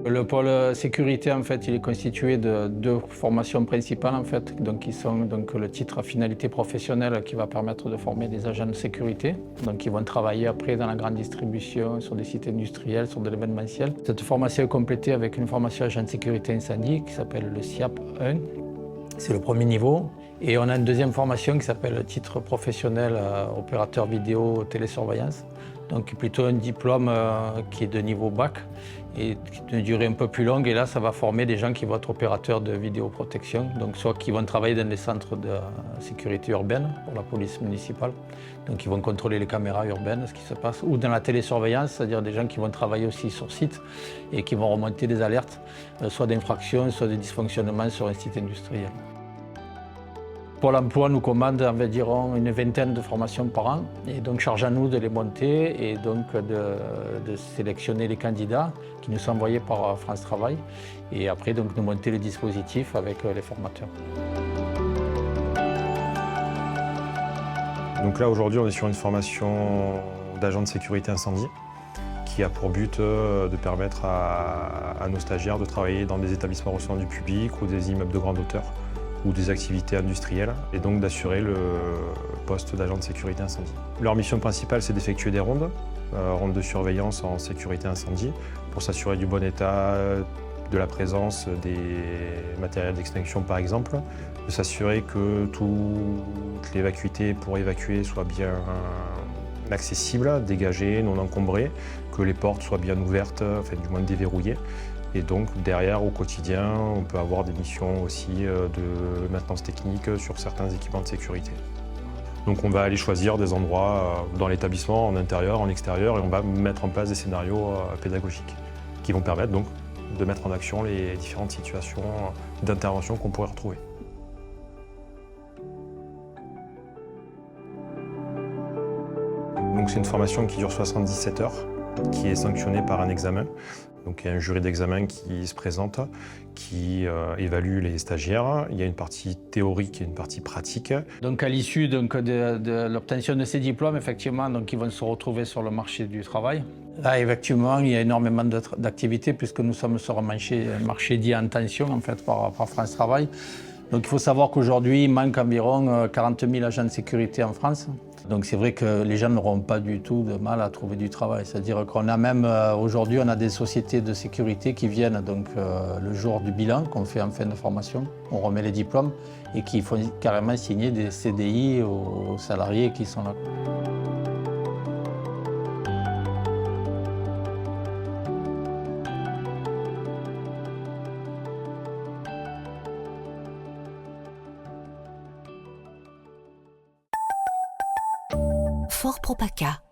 Le pôle sécurité, en fait, il est constitué de deux formations principales, en fait, donc, qui sont donc, le titre à finalité professionnelle qui va permettre de former des agents de sécurité. Donc, ils vont travailler après dans la grande distribution, sur des sites industriels, sur de l'événementiel. Cette formation est complétée avec une formation agent de sécurité incendie qui s'appelle le SIAP 1. C'est le premier niveau. Et on a une deuxième formation qui s'appelle le titre professionnel opérateur vidéo télésurveillance. Donc plutôt un diplôme qui est de niveau bac et d'une durée un peu plus longue. Et là, ça va former des gens qui vont être opérateurs de vidéoprotection, donc soit qui vont travailler dans les centres de sécurité urbaine pour la police municipale, donc ils vont contrôler les caméras urbaines, ce qui se passe, ou dans la télésurveillance, c'est-à-dire des gens qui vont travailler aussi sur site et qui vont remonter des alertes, soit d'infractions, soit de dysfonctionnements sur un site industriel. Pôle emploi nous commande environ une vingtaine de formations par an et donc charge à nous de les monter et donc de sélectionner les candidats qui nous sont envoyés par France Travail et après donc de monter le dispositif avec les formateurs. Donc là aujourd'hui on est sur une formation d'agent de sécurité incendie qui a pour but de permettre à nos stagiaires de travailler dans des établissements recevant du public ou des immeubles de grande hauteur ou des activités industrielles, et donc d'assurer le poste d'agent de sécurité incendie. Leur mission principale, c'est d'effectuer des rondes de surveillance en sécurité incendie, pour s'assurer du bon état de la présence des matériels d'extinction par exemple, de s'assurer que toutes les vacuités pour évacuer soient bien accessibles, dégagées, non encombrées, que les portes soient bien ouvertes, enfin du moins déverrouillées. Et donc derrière, au quotidien, on peut avoir des missions aussi de maintenance technique sur certains équipements de sécurité. Donc on va aller choisir des endroits dans l'établissement, en intérieur, en extérieur, et on va mettre en place des scénarios pédagogiques qui vont permettre donc de mettre en action les différentes situations d'intervention qu'on pourrait retrouver. Donc c'est une formation qui dure 77 heures, qui est sanctionnée par un examen. Donc il y a un jury d'examen qui se présente, qui évalue les stagiaires. Il y a une partie théorique et une partie pratique. Donc à l'issue de l'obtention de ces diplômes, effectivement, donc ils vont se retrouver sur le marché du travail. Là, effectivement, il y a énormément d'activités puisque nous sommes sur un marché dit en tension en fait, par France Travail. Donc il faut savoir qu'aujourd'hui, il manque environ 40 000 agents de sécurité en France. Donc c'est vrai que les gens n'auront pas du tout de mal à trouver du travail. C'est-à-dire qu'on a même, aujourd'hui, on a des sociétés de sécurité qui viennent donc, le jour du bilan qu'on fait en fin de formation. On remet les diplômes et qui font carrément signer des CDI aux salariés qui sont là. Fort Propaca.